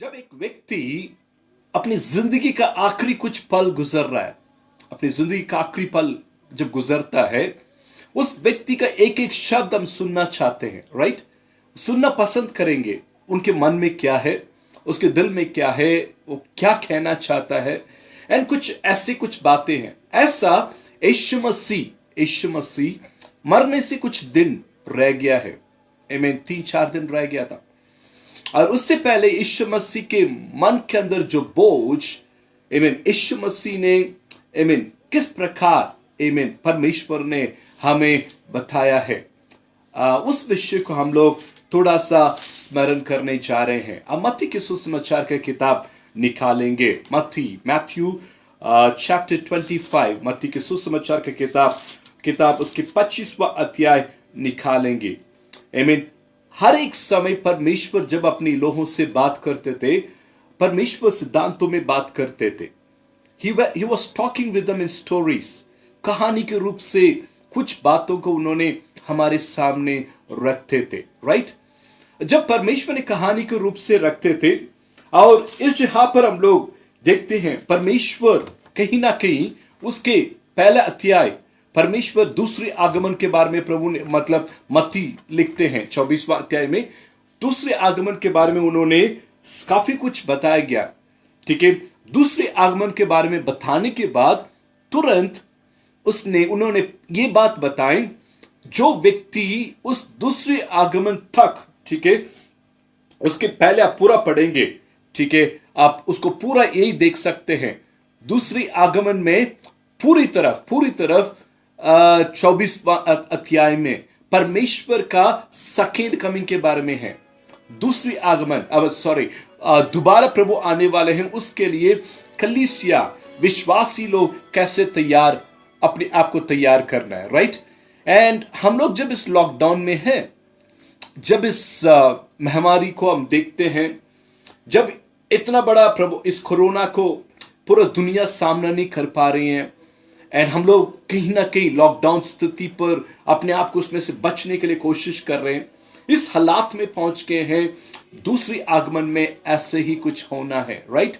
जब एक व्यक्ति अपनी जिंदगी का आखिरी कुछ पल गुजर रहा है, अपनी जिंदगी का आखिरी पल जब गुजरता है, उस व्यक्ति का एक एक शब्द हम सुनना चाहते हैं, राइट? सुनना पसंद करेंगे। उनके मन में क्या है, उसके दिल में क्या है, वो क्या कहना चाहता है। एंड कुछ ऐसी कुछ बातें हैं। ऐसा यीशु मसीह मरने से कुछ दिन रह गया है। आमीन। 3-4 दिन रह गया था, और उससे पहले यीशु मसीह के मन के अंदर जो बोझ, आमीन, यीशु मसीह ने, आमीन, किस प्रकार, आमीन, परमेश्वर ने हमें बताया है, उस विषय को हम लोग थोड़ा सा स्मरण करने जा रहे हैं। अब मत्ती के सुसमाचार का किताब निकालेंगे। मैथ्यू चैप्टर 25, मत्ती के सुसमाचार का किताब उसके 25वां अध्याय निकालेंगे। आमीन। हर एक समय परमेश्वर जब अपनी लोगों से बात करते थे, परमेश्वर सिद्धांतों में बात करते थे। He was talking with them in stories। कहानी के रूप से कुछ बातों को उन्होंने हमारे सामने रखते थे, राइट? जब परमेश्वर ने कहानी के रूप से रखते थे, और इस जगह पर हम लोग देखते हैं परमेश्वर कहीं ना कहीं उसके पहला अध्याय, परमेश्वर दूसरे आगमन के बारे में प्रभु ने, मतलब मत्ती लिखते हैं 24वां अध्याय में, दूसरे आगमन के बारे में उन्होंने काफी कुछ बताया गया। ठीक है। दूसरे आगमन के बारे में बताने के बाद तुरंत उन्होंने ये बात बताई, जो व्यक्ति उस दूसरे आगमन तक, ठीक है, उसके पहले आप पूरा पढ़ेंगे, ठीक है, आप उसको पूरा यही देख सकते हैं। दूसरी आगमन में पूरी तरफ 24वां अध्याय में परमेश्वर का सेकेंड कमिंग के बारे में है। दूसरी आगमन, दोबारा प्रभु आने वाले हैं, उसके लिए कलीसिया, विश्वासी लोग कैसे अपने आप को तैयार करना है, राइट? एंड हम लोग जब इस लॉकडाउन में हैं, जब इस महामारी को हम देखते हैं, जब इतना बड़ा प्रभु इस कोरोना को पूरा दुनिया सामना नहीं कर पा रही है, एंड हम लोग कहीं ना कहीं लॉकडाउन स्थिति पर अपने आप को उसमें से बचने के लिए कोशिश कर रहे हैं, इस हालात में पहुंच गए हैं। दूसरी आगमन में ऐसे ही कुछ होना है, राइट?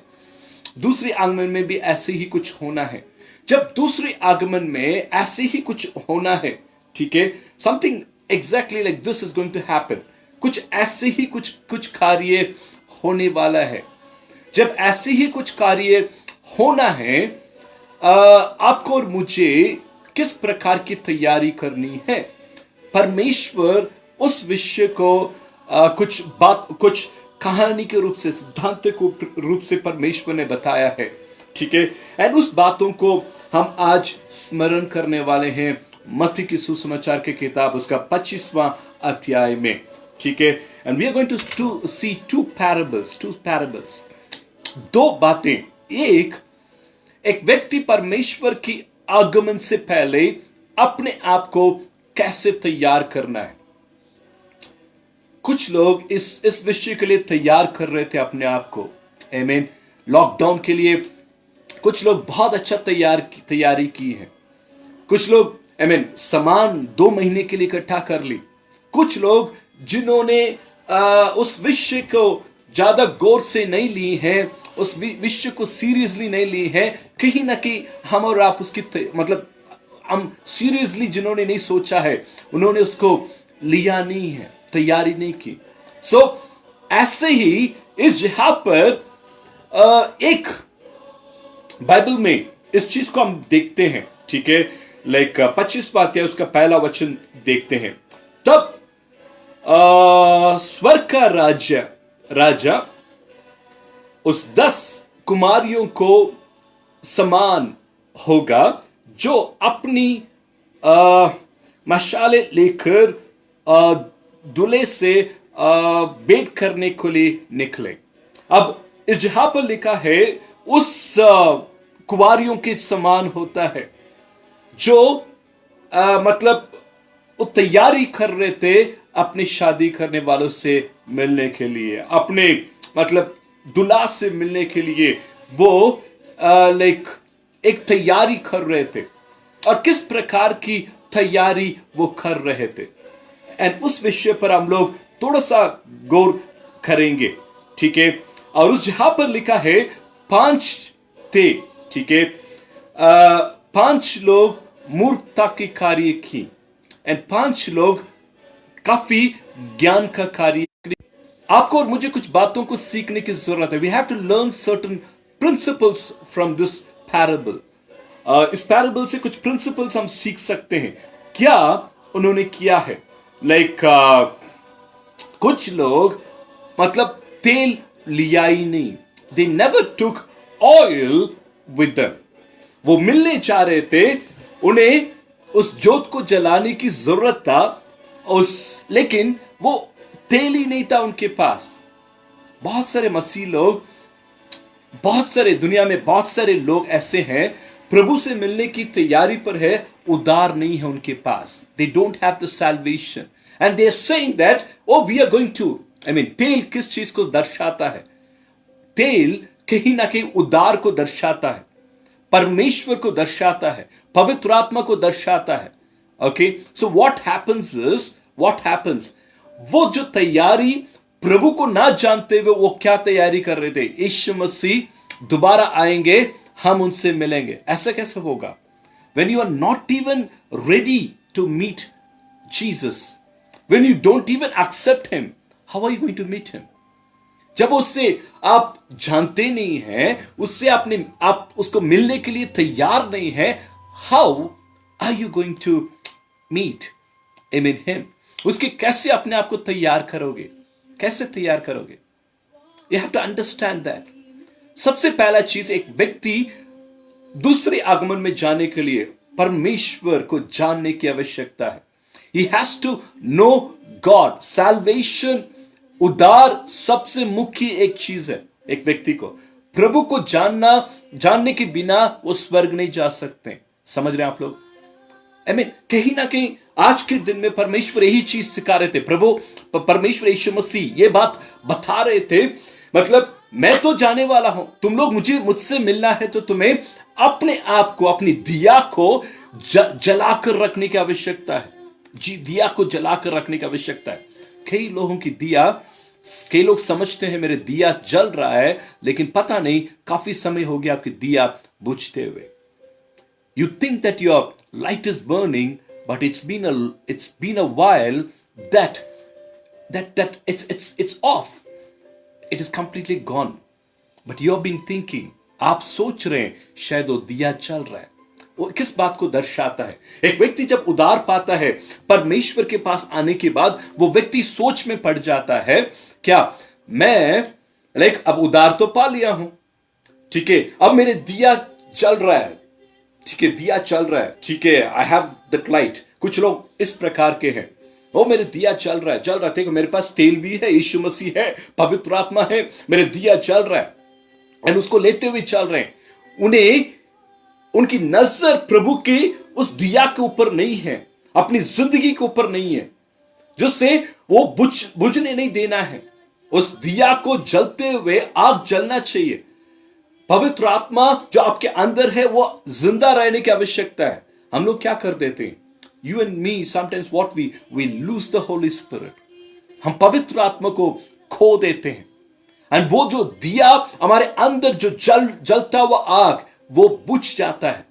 दूसरी आगमन में भी ऐसे ही कुछ होना है। जब दूसरी आगमन में ऐसे ही कुछ होना है, ठीक है, something exactly like this is going to happen, कुछ ऐसे ही कुछ कार्य होने वाला है। जब ऐसे ही कुछ कार्य होना है, आपको और मुझे किस प्रकार की तैयारी करनी है? परमेश्वर उस विषय को कुछ कहानी के रूप से, सिद्धांत के रूप से परमेश्वर ने बताया है, ठीक है। एंड उस बातों को हम आज स्मरण करने वाले हैं मत्ती की सुसमाचार के किताब उसका 25वां अध्याय में, ठीक है। And we are going to see two parables, दो बातें। एक व्यक्ति परमेश्वर की आगमन से पहले अपने आप को कैसे तैयार करना है। कुछ लोग इस विषय के लिए तैयार कर रहे थे अपने आप को, आमीन। लॉकडाउन के लिए कुछ लोग बहुत अच्छा तैयारी की है। कुछ लोग, आमीन, सामान 2 महीने के लिए इकट्ठा कर ली। कुछ लोग जिन्होंने उस विषय को ज्यादा गौर से नहीं ली है, उस विषय को सीरियसली नहीं ली है, कहीं ना कहीं हम और आप उसकी हम सीरियसली जिन्होंने नहीं सोचा है, उन्होंने उसको लिया नहीं है, तैयारी नहीं की। सो ऐसे ही इस जगह पर एक बाइबल में इस चीज को हम देखते हैं, ठीक है। लाइक 25वां अध्याय उसका पहला वचन देखते हैं। तब स्वर्ग का राजा उस 10 कुमारियों को समान होगा, जो अपनी मशाले लेकर दूल्हे से भेंट करने के लिए निकले। अब इस जगह पर लिखा है उस कुमारियों के समान होता है, जो वो तैयारी कर रहे थे अपनी शादी करने वालों से मिलने के लिए, अपने दुल्हा से मिलने के लिए। वो एक तैयारी कर रहे थे, और किस प्रकार की तैयारी वो कर रहे थे, एंड उस विषय पर हम लोग थोड़ा सा गौर करेंगे, ठीक है। और उस जहां पर लिखा है 5 थे, ठीक है, 5 लोग मूर्खता के कार्य की एंड 5 लोग काफी ज्ञान का कार्य। आपको और मुझे कुछ बातों को सीखने की जरूरत है। We have to learn certain principles from this parable. इस पैराबल से कुछ प्रिंसिपल्स हम सीख सकते हैं। क्या उन्होंने किया है, लाइक कुछ लोग मतलब तेल लिया ही नहीं, they never took oil with them. वो मिलने चाह रहे थे, उन्हें उस जोत को जलाने की जरूरत था, लेकिन वो तेल ही नहीं था उनके पास। बहुत सारे मसीह लोग, बहुत सारे दुनिया में बहुत सारे लोग ऐसे हैं, प्रभु से मिलने की तैयारी पर है, उदार नहीं है उनके पास। They don't have the salvation and they are saying that oh we are going to, tell किस चीज को दर्शाता है? तेल कहीं ना कहीं उदार को दर्शाता है, परमेश्वर को दर्शाता है, पवित्र आत्मा को दर्शाता है। ओके, सो व्हाट हैपेंस, वो जो तैयारी प्रभु को ना जानते हुए वो क्या तैयारी कर रहे थे? यीशु मसीह दोबारा आएंगे, हम उनसे मिलेंगे। ऐसा कैसे होगा? When you are not even ready to meet Jesus, when you don't even accept him, how are you going to meet him? जब उससे आप जानते नहीं हैं, उससे आप उसको मिलने के लिए तैयार नहीं है, how are you going to meet him? उसके कैसे अपने आप को तैयार करोगे? कैसे तैयार करोगे? You have to understand that. सबसे पहला चीज, एक व्यक्ति दूसरे आगमन में जाने के लिए परमेश्वर को जानने की आवश्यकता है। He has to know God. Salvation, उद्धार सबसे मुख्य एक चीज है। एक व्यक्ति को प्रभु को जानने के बिना वो स्वर्ग नहीं जा सकते। समझ रहे हैं आप लोग? कहीं ना कहीं आज के दिन में परमेश्वर यही चीज सिखा रहे थे। परमेश्वर यीशु मसीह ये बात बता रहे थे, मतलब मैं तो जाने वाला हूं, तुम लोग मुझसे मिलना है तो तुम्हें अपने आप को, अपनी दिया को जलाकर रखने की आवश्यकता है। जी, दिया को जलाकर रखने की आवश्यकता है। कई लोगों की दिया, कई लोग समझते हैं मेरे दिया जल रहा है, लेकिन पता नहीं काफी समय हो गया आपकी दिया बुझते हुए। You think that your light is burning, but it's been a while that it's off. It is completely gone. But you have been thinking, आप सोच रहे हैं शायद वो दिया चल रहा है। वो किस बात को दर्शाता है? एक व्यक्ति जब उद्धार पाता है, परमेश्वर के पास आने के बाद वो व्यक्ति सोच में पड़ जाता है, क्या मैं अब उद्धार तो पा लिया हूं, ठीक है, अब मेरे दिया चल रहा है, ठीक है, दिया चल रहा है, ठीक है, आई हैव दैट लाइट। कुछ लोग इस प्रकार के हैं, वो मेरे दिया चल रहा है, ठीक है, मेरे पास तेल भी है, यीशु मसीह है, पवित्र आत्मा है, मेरे दिया चल रहा है, एंड उसको लेते हुए चल रहे हैं। उन्हें उनकी नजर प्रभु के उस दिया के ऊपर नहीं है, अपनी जिंदगी के ऊपर नहीं है, जिससे वो बुझने नहीं देना है। उस दिया को जलते हुए आग जलना चाहिए। पवित्र आत्मा जो आपके अंदर है वो जिंदा रहने की आवश्यकता है। हम लोग क्या कर देते हैं? You and me sometimes what we lose the Holy Spirit. हम पवित्र आत्मा को खो देते हैं, एंड वो जो दिया हमारे अंदर जो जलता हुआ आग वो बुझ जाता है,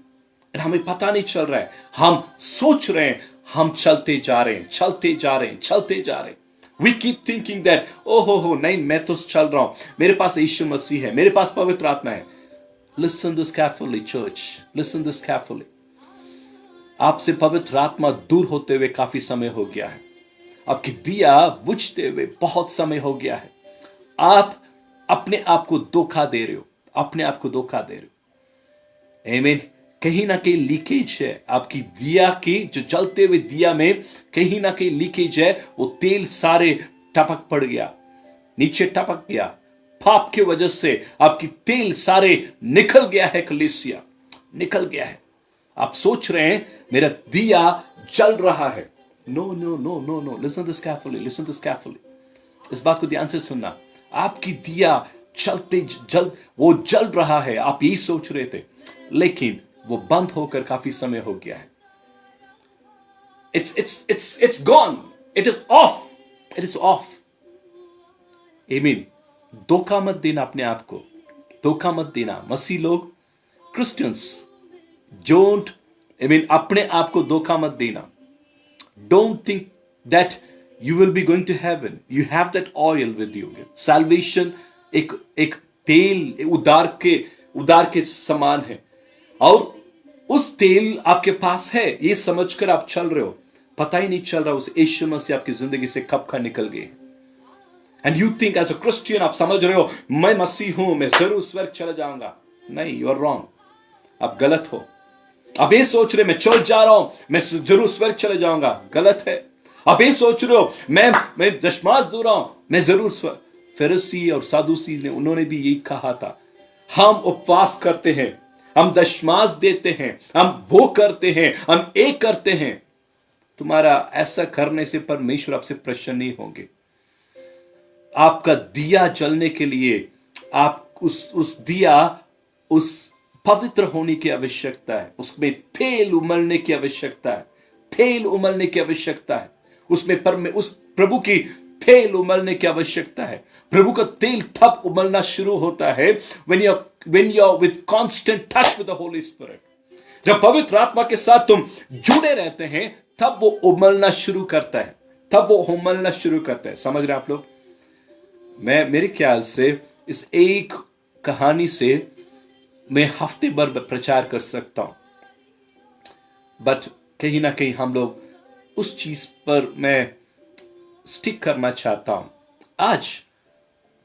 एंड हमें पता नहीं चल रहा है। हम सोच रहे हैं हम चलते जा रहे हैं। We keep thinking that, oh, नहीं, मैं तो चल रहा हूं, मेरे पास यीशु मसीह है, मेरे पास पवित्र आत्मा है। Listen this carefully, church. Listen this carefully. आपसे पवित्र आत्मा दूर होते हुए काफी समय हो गया है। आपकी दिया बुझते हुए बहुत समय हो गया है। आप अपने आप को धोखा दे रहे हो। आमीन। कहीं ना कहीं लीकेज है आपकी दिया की, जो जलते हुए दिया में कहीं ना कहीं लीकेज है। वो तेल सारे टपक पड़ गया, नीचे टपक गया। पाप की वजह से आपकी तेल सारे निकल गया है, कलीसिया निकल गया है। आप सोच रहे हैं मेरा दिया जल रहा है। No, listen this carefully. इस बात को ध्यान से सुनना। आपकी दिया वो जल रहा है, आप यही सोच रहे थे, लेकिन वो बंद होकर काफी समय हो गया है। It's gone. It is off. Amen. धोखा मत देना अपने आप को, धोखा मत देना। मसीह लोग, क्रिश्चियंस, डोंट अपने आप को धोखा मत देना। Don't think that you will be going to heaven, you have that oil with you. Salvation एक तेल उदार के समान है, और उस तेल आपके पास है, ये समझकर आप चल रहे हो, पता ही नहीं चल रहा उस यीशु मसीह आपकी जिंदगी से कब का निकल गए। And you think as a Christian, आप समझ रहे हो मैं मसीह हूं, मैं जरूर स्वर्ग चला जाऊंगा। नहीं, यू आर रॉन्ग, आप गलत हो। आप ये सोच रहे मैं चर्च जा रहा हूं, मैं जरूर स्वर्ग चले जाऊंगा, गलत है। आप ये सोच रहे हो मैं दशमांश दे रहा हूं, मैं जरूर स्वर्ग। फरीसी और सादूसी ने, उन्होंने भी यही कहा था, हम उपवास करते हैं, हम दशमांश देते हैं, हम वो करते हैं, हम एक करते हैं। तुम्हारा ऐसा करने से परमेश्वर आपसे प्रसन्न नहीं होंगे। आपका दिया जलने के लिए आप उस दिया, उस पवित्र होने की आवश्यकता है, उसमें तेल उमलने की आवश्यकता है, तेल उमलने की आवश्यकता है, उसमें उस प्रभु की तेल उमलने की आवश्यकता है। प्रभु का तेल तब उमलना शुरू होता है when you're with constant touch with the Holy Spirit। जब पवित्र आत्मा के साथ तुम जुड़े रहते हैं, तब वो उमलना शुरू करता है, तब वो उमलना शुरू करता है। समझ रहे आप लोग? मेरे ख्याल से इस एक कहानी से मैं हफ्ते भर प्रचार कर सकता हूं, बट कहीं ना कहीं हम लोग उस चीज पर मैं स्टिक करना चाहता हूं। आज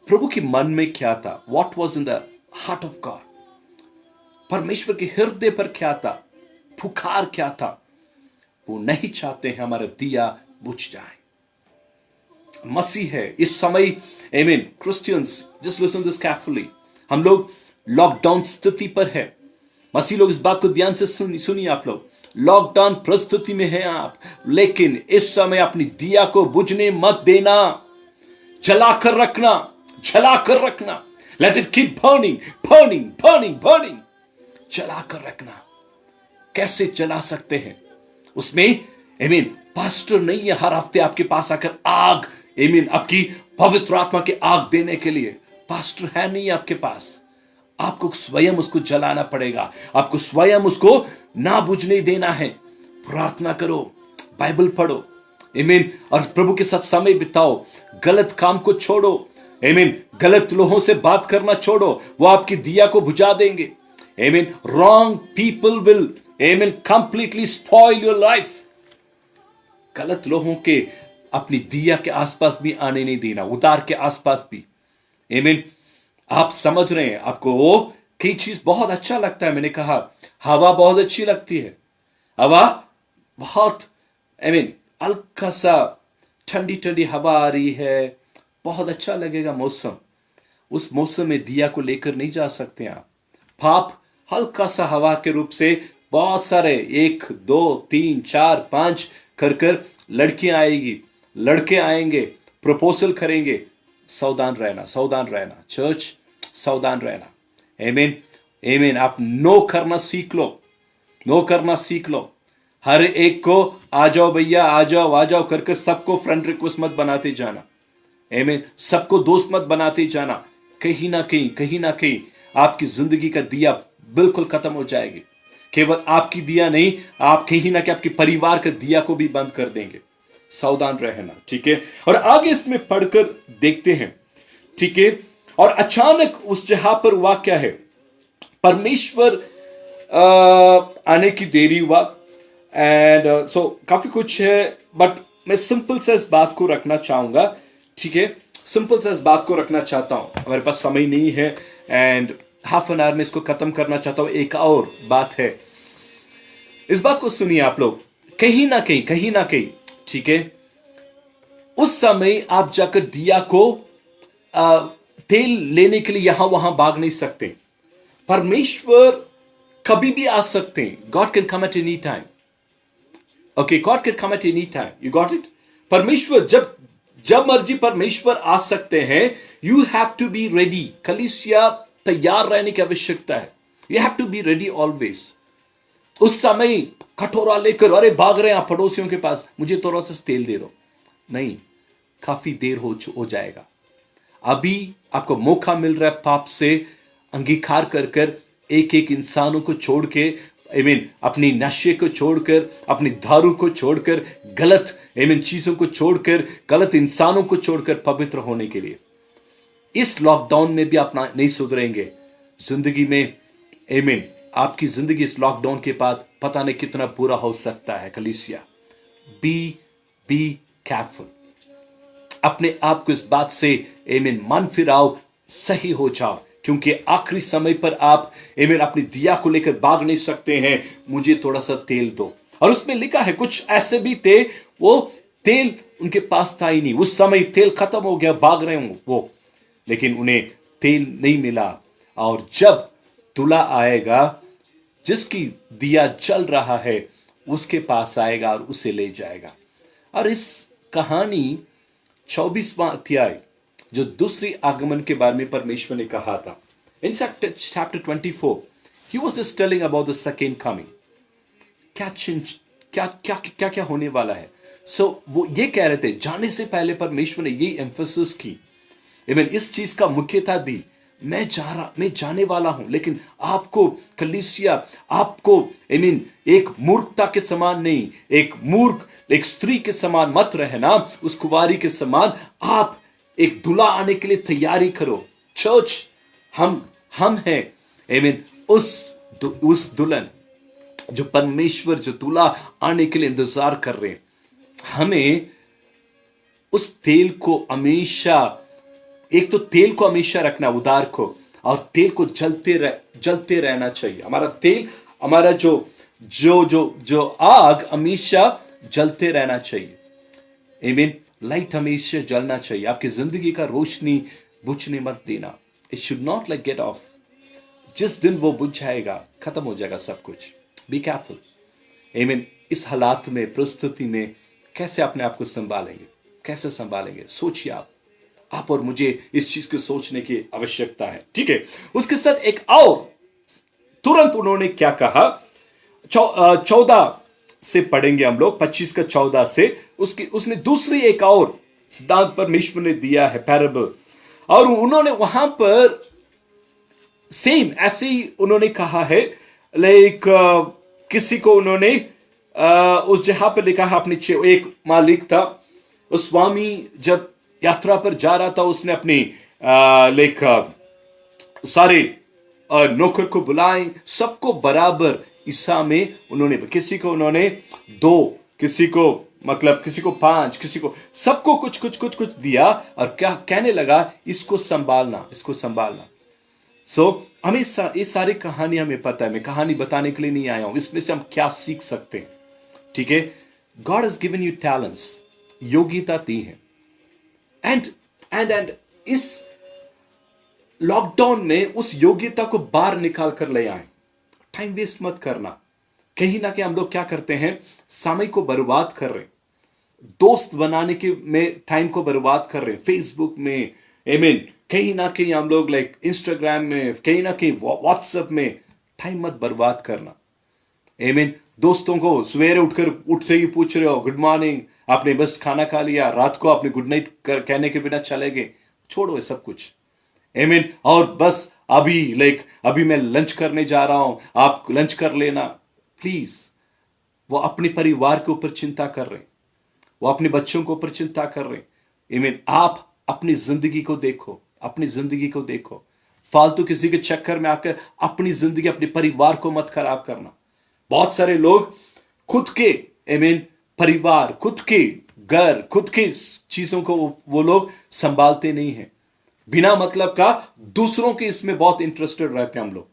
प्रभु के मन में क्या था? What was in the heart of God? परमेश्वर के हृदय पर क्या था? पुकार क्या था? वो नहीं चाहते हैं हमारा दिया बुझ जाए। मसीह है इस समय, आमीन। Christians, just listen this carefully. हम लोग लॉकडाउन स्थिति पर है। मसीह लोग, इस बात को ध्यान से सुनिए आप लोग, लॉकडाउन परिस्थिति में है आप, लेकिन इस समय अपनी दिया को बुझने मत देना, जलाकर रखना, जलाकर रखना। Let it keep burning burning burning burning. जलाकर रखना। कैसे जला सकते हैं? उसमें आमीन पास्टर नहीं है हर हफ्ते आपके पास आकर आग, आमीन, आपकी पवित्र आत्मा की आग देने के लिए। पास्टर है नहीं आपके पास, आपको स्वयं उसको जलाना पड़ेगा, आपको स्वयं उसको ना बुझने देना है। प्रार्थना करो, बाइबल पढ़ो, आमीन, और प्रभु के साथ समय बिताओ। गलत काम को छोड़ो, आमीन, गलत लोगों से बात करना छोड़ो, वो आपकी दिया को बुझा देंगे। आमीन, रॉन्ग पीपल विल, आमीन, कंप्लीटली स्पॉइल योर लाइफ। गलत लोगों के अपनी दिया के आसपास भी आने नहीं देना, उतार के आसपास भी। आमीन, आप समझ रहे हैं? आपको वो कई चीज बहुत अच्छा लगता है। मैंने कहा हवा बहुत अच्छी लगती है, हवा बहुत, आमीन, हल्का सा ठंडी ठंडी हवा आ रही है, बहुत अच्छा लगेगा मौसम। उस मौसम में दिया को लेकर नहीं जा सकते आप। पाप हल्का सा हवा के रूप से बहुत सारे 1 2 3 4 5 कर लड़कियां आएगी, लड़के आएंगे, प्रपोजल करेंगे। सावधान रहना, सावधान रहना चर्च, सावधान रहना। आमीन, आमीन। आप नो करना सीख लो, नो करना सीख लो। हर एक को आ जाओ भैया, आ जाओ कर सबको फ्रेंड रिक्वेस्ट मत बनाते जाना। आमीन, सबको दोस्त मत बनाते जाना। कहीं ना कहीं आपकी जिंदगी का दिया बिल्कुल खत्म हो जाएगी। केवल आपकी दिया नहीं, आप कहीं ना कहीं आपके परिवार का दिया को भी बंद कर देंगे। सावधान रहना, ठीक है। और आगे इसमें पढ़कर देखते हैं, ठीक है। और अचानक उस जगह पर हुआ क्या है? परमेश्वर आने की देरी हुआ, एंड सो काफी कुछ है, बट मैं सिंपल से इस बात को रखना चाहूंगा, ठीक है। सिंपल से इस बात को रखना चाहता हूं, हमारे पास समय नहीं है, एंड हाफ एन आवर में इसको खत्म करना चाहता हूं। एक और बात है, इस बात को सुनिए आप लोग। कहीं ना कहीं, ठीक है, उस समय आप जाकर दिया को तेल लेने के लिए यहां वहां भाग नहीं सकते। परमेश्वर कभी भी आ सकते हैं। God can come at any time. Okay, God can come at any time, you got it. परमेश्वर जब मर्जी परमेश्वर आ सकते हैं। You have to be ready. कलीसिया तैयार रहने की आवश्यकता है। You have to be ready always. उस समय कटोरा लेकर अरे भाग रहे हैं पड़ोसियों के पास, मुझे थोड़ा सा तेल दे दो, नहीं, काफी देर हो जाएगा। अभी आपको मौका मिल रहा है पाप से अंगीकार कर कर एक एक इंसानों को छोड़ के अपनी नशे को छोड़कर, अपनी दारू को छोड़कर, गलत चीजों को छोड़कर, गलत इंसानों को छोड़कर पवित्र होने के लिए। इस लॉकडाउन में भी आप नहीं सुधरेंगे जिंदगी में। आपकी जिंदगी इस लॉकडाउन के बाद पता नहीं कितना बुरा हो सकता है। कलीसिया, बी केयरफुल। अपने आप को इस बात से मन फिराओ, सही हो जाओ, क्योंकि आखिरी समय पर आप अपनी दिया को लेकर भाग नहीं सकते हैं। मुझे थोड़ा सा तेल दो। और उसमें लिखा है कुछ ऐसे भी थे, वो तेल उनके पास था ही नहीं, उस समय तेल खत्म हो गया, भाग रहे हूं वो, लेकिन उन्हें तेल नहीं मिला। और जब दूल्हा आएगा, जिसकी दिया जल रहा है, उसके पास आएगा और उसे ले जाएगा। और इस कहानी 24वां अध्याय जो दूसरी आगमन के बारे में परमेश्वर ने कहा था, in chapter 24 he was just telling about the second coming. क्या क्या होने वाला है। वो ये कह रहे थे, जाने से पहले परमेश्वर ने ये एम्फेसिस की, इस चीज का मुख्यता दी, मैं जाने वाला हूं, लेकिन आपको कलीसिया, आपको एक मूर्खता के समान नहीं, एक स्त्री के समान मत रहना, उस कुवारी के समान आप एक दूल्हा आने के लिए तैयारी करो। चर्च, हम हैं उस दुल्हन जो परमेश्वर, जो दूल्हा आने के लिए इंतजार कर रहे हैं। हमें उस तेल को हमेशा, एक तो तेल को हमेशा रखना उदार को, और तेल को जलते रहना चाहिए। हमारा तेल, हमारा जो आग हमेशा जलते रहना चाहिए। लाइट हमेशा जलना चाहिए। आपकी जिंदगी का रोशनी बुझने मत देना। It should not like get of. जिस दिन वो बुझ जाएगा, खत्म हो जाएगा सब कुछ। Be careful. इस हालात में, परिस्थिति में कैसे अपने आप को संभालेंगे, कैसे संभालेंगे, सोचिए आप और मुझे इस चीज को सोचने की आवश्यकता है। ठीक है, उसके साथ एक और तुरंत उन्होंने क्या कहा, 14 से पढ़ेंगे हम लोग, 25 का 14 से। उसने दूसरी एक और सिद्धांत परमेश्वर ने दिया है, पैराबल। और उन्होंने वहां पर सेम ऐसे ही उन्होंने कहा है, लाइक किसी को उन्होंने उस जगह पर लिखा है, अपने एक मालिक था, उस स्वामी जब यात्रा पर जा रहा था, उसने अपनी सारे नौकर को बुलाए, सबको बराबर हिस्सा में उन्होंने, किसी को उन्होंने 2, किसी को 5, किसी को, सबको कुछ दिया, और क्या कहने लगा, इसको संभालना। हमें ये सारी कहानी हमें पता है। मैं कहानी बताने के लिए नहीं आया हूं, इसमें से हम क्या सीख सकते हैं। ठीक है, God has given you talents, योग्यता दी है। एंड इस लॉकडाउन में उस योग्यता को बाहर निकाल कर ले आए। टाइम वेस्ट मत करना। कहीं ना कहीं हम लोग क्या करते हैं, समय को बर्बाद कर रहे हैं, दोस्त बनाने के में टाइम को बर्बाद कर रहे हैं, फेसबुक में, कहीं ना कहीं हम लोग इंस्टाग्राम में, कहीं ना कहीं व्हाट्सएप में। टाइम मत बर्बाद करना। दोस्तों को सवेरे उठते ही पूछ रहे हो गुड मॉर्निंग, आपने बस खाना खा लिया, रात को आपने गुड नाइट कहने के बिना चले गए। छोड़ो ये सब कुछ। और बस अभी मैं लंच करने जा रहा हूं, आप लंच कर लेना। प्लीज, वो अपने परिवार के ऊपर चिंता कर रहे हैं, वो अपने बच्चों के ऊपर चिंता कर रहे हैं। आप अपनी जिंदगी को देखो। फालतू किसी के चक्कर में आकर अपनी जिंदगी, अपने परिवार को मत खराब करना। बहुत सारे लोग खुद के परिवार, खुद के घर, खुद के चीजों को वो लोग संभालते नहीं हैं। बिना मतलब का दूसरों के इसमें बहुत इंटरेस्टेड रहते हैं हम लोग।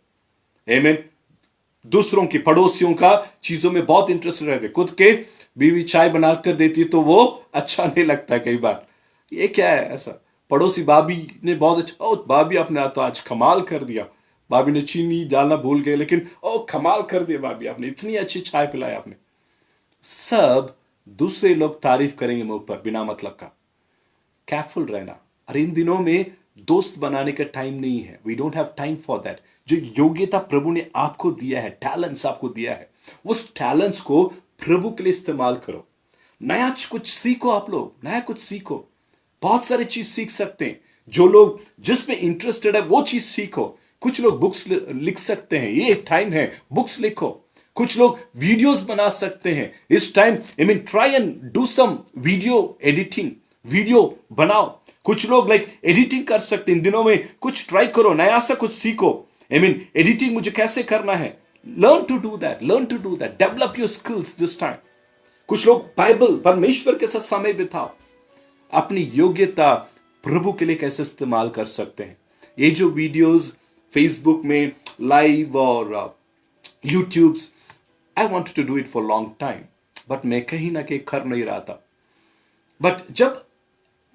दूसरों की, पड़ोसियों का चीजों में बहुत इंटरेस्टेड रहते हैं। खुद के बीवी चाय बनाकर देती है तो वो अच्छा नहीं लगता कई बार। ये क्या है ऐसा, पड़ोसी भाभी ने बहुत अच्छा, ओ भाभी आपने तो आज कमाल कर दिया, भाभी ने चीनी डालना भूल गए, लेकिन ओ कमाल कर दिया भाभी, आपने इतनी अच्छी चाय पिलाई आपने। सब दूसरे लोग तारीफ करेंगे मुंह पर बिना मतलब का। केयरफुल रहना। और इन दिनों में दोस्त बनाने का टाइम नहीं है। We don't have time for that. जो योग्यता प्रभु ने आपको दिया है, टैलेंट्स आपको दिया है, उस टैलेंट्स को प्रभु के लिए इस्तेमाल करो। नया कुछ सीखो, आप लोग नया कुछ सीखो। बहुत सारी चीज सीख सकते हैं। जो लोग जिसमें इंटरेस्टेड है वो चीज सीखो। कुछ लोग बुक्स लिख सकते हैं, ये एक टाइम है, बुक्स लिखो। कुछ लोग वीडियोस बना सकते हैं, इस time try and do some video editing, video बनाओ। कुछ लोग एडिटिंग कर सकते हैं, इन दिनों में कुछ ट्राई करो, नया सा कुछ सीखो। एडिटिंग मुझे कैसे करना है, learn to do that, develop your skills this time. कुछ लोग बाइबल, परमेश्वर के साथ समय बिताओ। अपनी योग्यता प्रभु के लिए कैसे इस्तेमाल कर सकते हैं। ये जो वीडियोस फेसबुक में लाइव और YouTubes, I wanted to do it for long time, but मैं कहीं ना कहीं कर नहीं रहा था। बट जब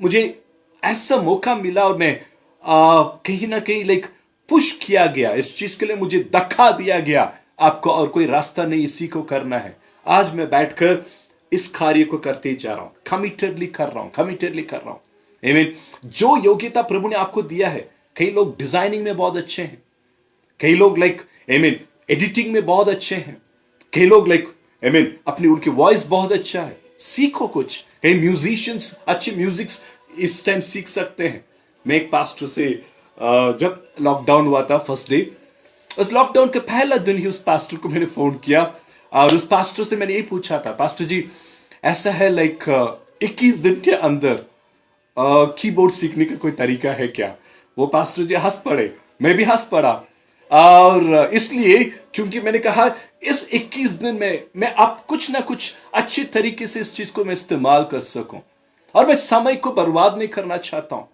मुझे ऐसा मौका मिला और मैं कहीं ना कहीं पुश किया गया, इस चीज के लिए मुझे धक्का दिया गया, आपको और कोई रास्ता नहीं, इसी को करना है। आज मैं बैठकर इस कार्य को करते ही जा रहा हूं, कमिटेडली कर रहा हूं। आमीन। जो योग्यता प्रभु ने आपको दिया है, कई लोग डिजाइनिंग में बहुत अच्छे हैं, कई लोग एडिटिंग में बहुत अच्छे हैं, कई लोग अपनी उनकी वॉइस बहुत अच्छा है, सीखो कुछ। कई म्यूजिशियंस अच्छे म्यूजिक इस टाइम सीख सकते हैं। मैं एक पास्टर से जब लॉकडाउन हुआ था फर्स्ट डे, उस लॉकडाउन के पहला दिन ही उस पास्टर को मैंने फोन किया और उस पास्टर से मैंने ये पूछा था, पास्टर जी ऐसा है 21 दिन के अंदर कीबोर्ड सीखने का कोई तरीका है क्या? वो पास्टर जी हंस पड़े, मैं भी हंस पड़ा। और इसलिए क्योंकि मैंने कहा इस 21 दिन में मैं अब कुछ ना कुछ अच्छी तरीके से इस चीज को मैं इस्तेमाल कर सकूं, और मैं समय को बर्बाद नहीं करना चाहता हूं।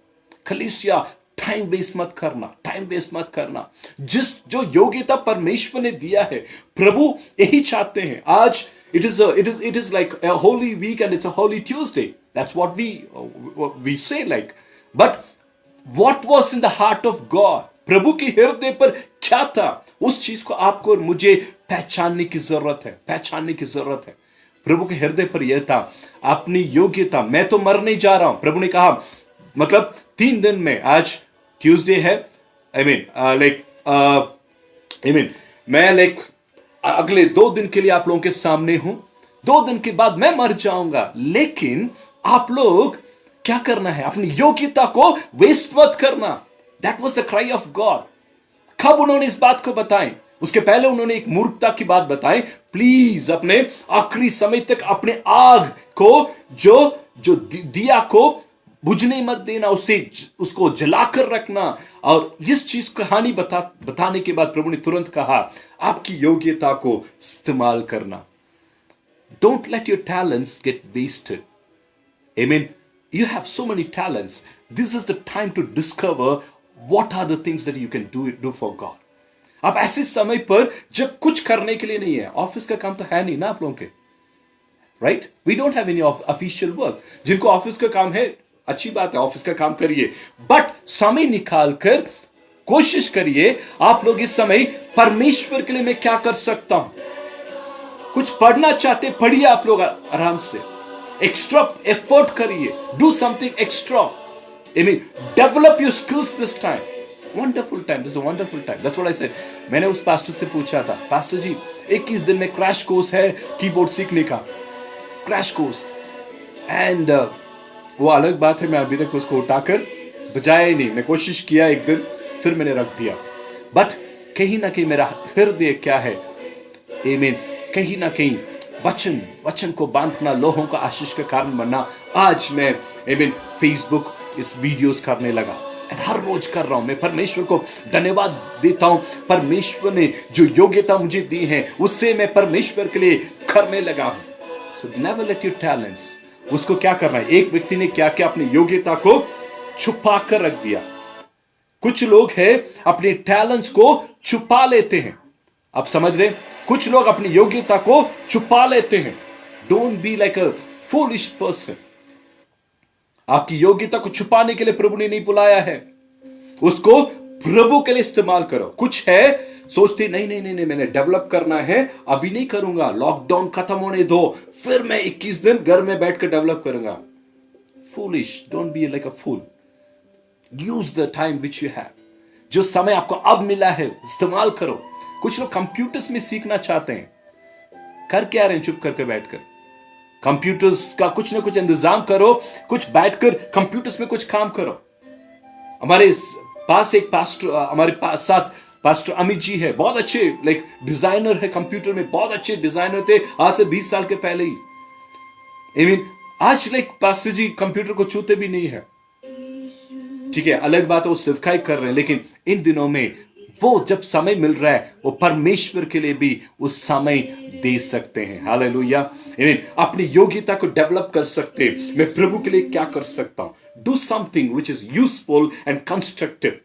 कलीसिया, टाइम वेस्ट मत करना। जो योग्यता परमेश्वर ने दिया है, प्रभु यही चाहते हैं। आज it is like a holy week and it's a holy Tuesday. That's what we say but what was in the heart of God? प्रभु के हृदय पर क्या था, उस चीज को आपको और मुझे पहचानने की जरूरत है। प्रभु के हृदय पर यह था, अपनी योग्यता। मैं तो मरने जा रहा हूं, प्रभु ने कहा, मतलब 3 दिन में, आज ट्यूसडे है, मैं अगले 2 दिन के लिए आप लोगों के सामने हूं। 2 दिन के बाद मैं मर जाऊंगा, लेकिन आप लोग क्या करना है, अपनी योग्यता को वेस्ट मत करना। That was the cry of God. कब उन्होंने इस बात को बताई? उसके पहले उन्होंने एक मूर्खता की बात बताई, प्लीज अपने आखिरी समय तक अपने आग को, जो दिया को बुझने मत देना, उसको जलाकर रखना। और इस चीज कहानी बताने के बाद प्रभु ने तुरंत कहा, आपकी योग्यता को इस्तेमाल करना। Don't let your talents get wasted. आमीन। You have so many talents. This is the time to discover what are the things that you can do for God. अब ऐसे समय पर जब कुछ करने के लिए नहीं है, ऑफिस का काम तो है नहीं ना आप लोगों के, right? We don't have any official work. जिनको ऑफिस का काम है, अच्छी बात है, ऑफिस का काम करिए, बट समय निकालकर कोशिश करिए आप लोग इस समय परमेश्वर के लिए मैं क्या कर सकता हूं। कुछ पढ़ना चाहते, पढ़िए आप लोग आराम से, एक्स्ट्रा एफर्ट करिए, do something extra. Develop your skills this time. Wonderful time, this is a wonderful time. That's what I said. मैंने उस पास्टर से पूछा था, पास्टर जी 21 दिन में क्रैश कोर्स है कीबोर्ड सीखने का, क्रैश कोर्स। एंड वो अलग बात है, मैं अभी तक उसको उठाकर बजाया ही नहीं। मैं कोशिश किया एक दिन, फिर मैंने रख दिया। बट कहीं ना कहीं मेरा हृदय क्या है, आमीन, कहीं ना कहीं वचन को बांधना, लोगों का आशीष का कारण बनना। आज मैं आमीन फेसबुक इस वीडियोस करने लगा, हर रोज कर रहा हूं। मैं परमेश्वर को धन्यवाद देता हूं, परमेश्वर ने जो योग्यता मुझे दी है उससे मैं परमेश्वर के लिए करने लगा हूं। So never late your talents, उसको क्या करना है। एक व्यक्ति ने क्या किया, अपनी योग्यता को छुपा कर रख दिया। कुछ लोग हैं अपने टैलेंट्स को छुपा लेते हैं। आप समझ रहे? कुछ लोग अपनी योग्यता को छुपा लेते हैं। Don't be like a foolish person. आपकी योग्यता को छुपाने के लिए प्रभु ने नहीं बुलाया है, उसको प्रभु के लिए इस्तेमाल करो। कुछ है सोचते नहीं, मैंने डेवलप करना है, अभी नहीं करूंगा, लॉकडाउन खत्म होने दो, फिर मैं 21 दिन घर में बैठकर डेवलप करूंगा। Foolish, don't be like a fool. Use the time which you have. जो समय आपको अब मिला है इस्तेमाल करो। कुछ लोग कंप्यूटर्स में सीखना चाहते हैं, कर क्या रहे हैं चुप करके बैठकर? कंप्यूटर्स का कुछ ना कुछ इंतजाम करो, कुछ बैठकर कंप्यूटर्स में कुछ काम करो। हमारे पास एक पास्टर, हमारे पास साथ पास्टर अमित जी है, बहुत अच्छे लाइक डिजाइनर है, कंप्यूटर में बहुत अच्छे डिजाइनर थे आज से 20 साल के पहले ही। आई मीन आज लाइक पास्टर जी कंप्यूटर को छूते भी नहीं है। ठीक है, अलग बात है वो सिखाई कर रहे हैं, लेकिन इन दिनों में वो जब समय मिल रहा है वो परमेश्वर के लिए भी उस समय दे सकते हैं। हालेलुया। आमीन। अपनी योग्यता को डेवलप कर सकते हैं। मैं प्रभु के लिए क्या कर सकता हूं? Do something which is useful and constructive.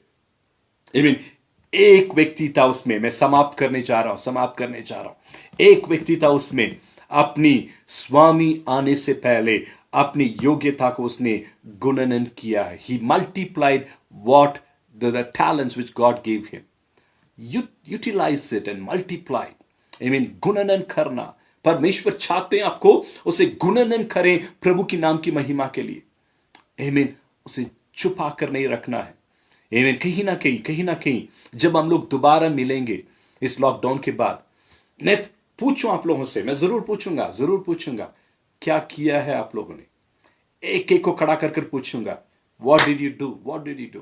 आमीन। एक व्यक्ति था उसमें, मैं समाप्त करने जा रहा हूं। एक व्यक्ति था उसमें, अपनी स्वामी आने से पहले अपनी योग्यता को उसने गुणनन किया है। He multiplied what the talents which God give him, utilise it and multiply. I mean गुणनन करना, परमेश्वर चाहते हैं आपको उसे गुणनन करें प्रभु की नाम की महिमा के लिए। आई मीन उसे छुपा कर नहीं रखना है। आई मीन कहीं ना कहीं जब हम लोग दोबारा मिलेंगे इस लॉकडाउन के बाद, मैं पूछूं आप लोगों से, मैं जरूर पूछूंगा क्या किया है आप लोगों ने। एक एक को खड़ा कर पूछूंगा, व्हाट डिड यू डू।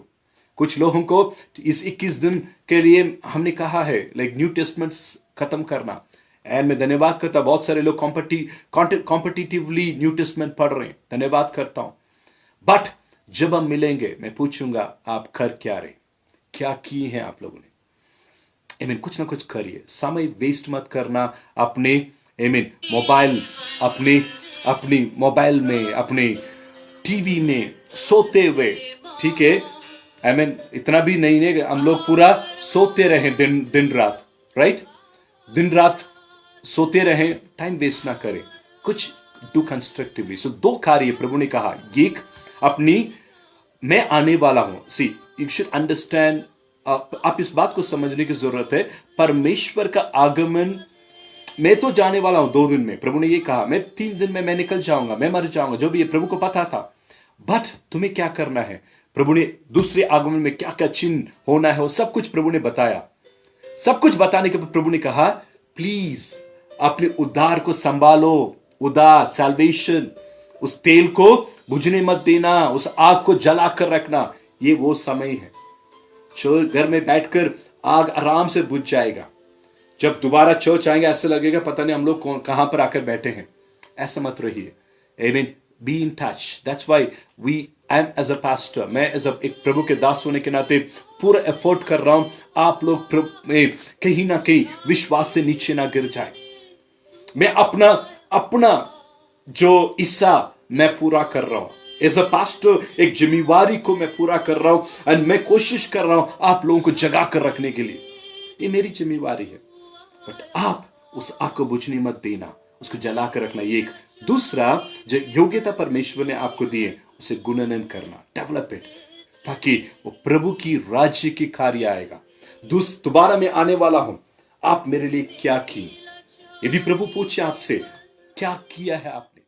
कुछ लोगों को इस 21 दिन के लिए हमने कहा है लाइक न्यू टेस्टमेंट खत्म करना। एंड मैं धन्यवाद करता, बहुत सारे लोग कॉम्पिटिटिवली न्यू टेस्टमेंट पढ़ रहे हैं, धन्यवाद करता हूं। बट जब हम मिलेंगे मैं पूछूंगा आप कर क्या रहे, क्या किए हैं आप लोगों ने। आई मीन कुछ ना कुछ करिए, समय वेस्ट मत करना अपने आई मीन मोबाइल, अपनी मोबाइल में, अपने टीवी में सोते हुए। ठीक है, आई मीन इतना भी नहीं है कि हम लोग पूरा सोते रहे दिन रात, राइट? दिन रात सोते रहे, टाइम वेस्ट ना करें, कुछ डू कंस्ट्रक्टिवली। सो 2 कार्य प्रभु ने कहा, एक अपनी मैं आने वाला हूं। सी यू शुड अंडरस्टैंड, आप इस बात को समझने की जरूरत है, परमेश्वर का आगमन, मैं तो जाने वाला हूं 2 दिन में। प्रभु ने ये कहा मैं 3 दिन में मैं निकल जाऊंगा, मैं मर जाऊंगा, जो भी है प्रभु को पता था। बट तुम्हें क्या करना है, प्रभु ने दूसरे आगमन में क्या क्या चिन्ह होना है वो सब कुछ प्रभु ने बताया। सब कुछ बताने के बाद प्रभु ने कहा प्लीज अपने उद्धार को संभालो, उद्धार सैल्वेशन, उस तेल को बुझने मत देना, उस आग को जला कर रखना। ये वो समय है, घर में बैठकर आग आराम से बुझ जाएगा। जब दोबारा चर्च आएंगे ऐसा लगेगा पता नहीं हम लोग कहां पर आकर बैठे हैं। ऐसा मत रहिए। I mean be in touch. That's why I am as a pastor, मैं एज एक प्रभु के दास होने के नाते पूरा एफर्ट कर रहा हूं आप लोग कहीं ना कहीं विश्वास से नीचे ना गिर जाए। मैं अपना जो हिस्सा मैं पूरा कर रहा हूं एज अ पास्टर, एक जिम्मेवारी को मैं पूरा कर रहा हूं एंड मैं कोशिश कर रहा हूं आप लोगों को जगा कर रखने के लिए। ये मेरी जिम्मेवारी है, बट आप उस आग को बुझने मत देना, उसको जला कर रखना। ये एक। दूसरा, जो योग्यता परमेश्वर ने आपको दी है उसे गुणनन करना, डेवलप इट, ताकि वो प्रभु की राज्य की कार्य आएगा। दोबारा मैं आने वाला हूं, आप मेरे लिए क्या किए। यदि प्रभु पूछे आपसे क्या किया है आपने,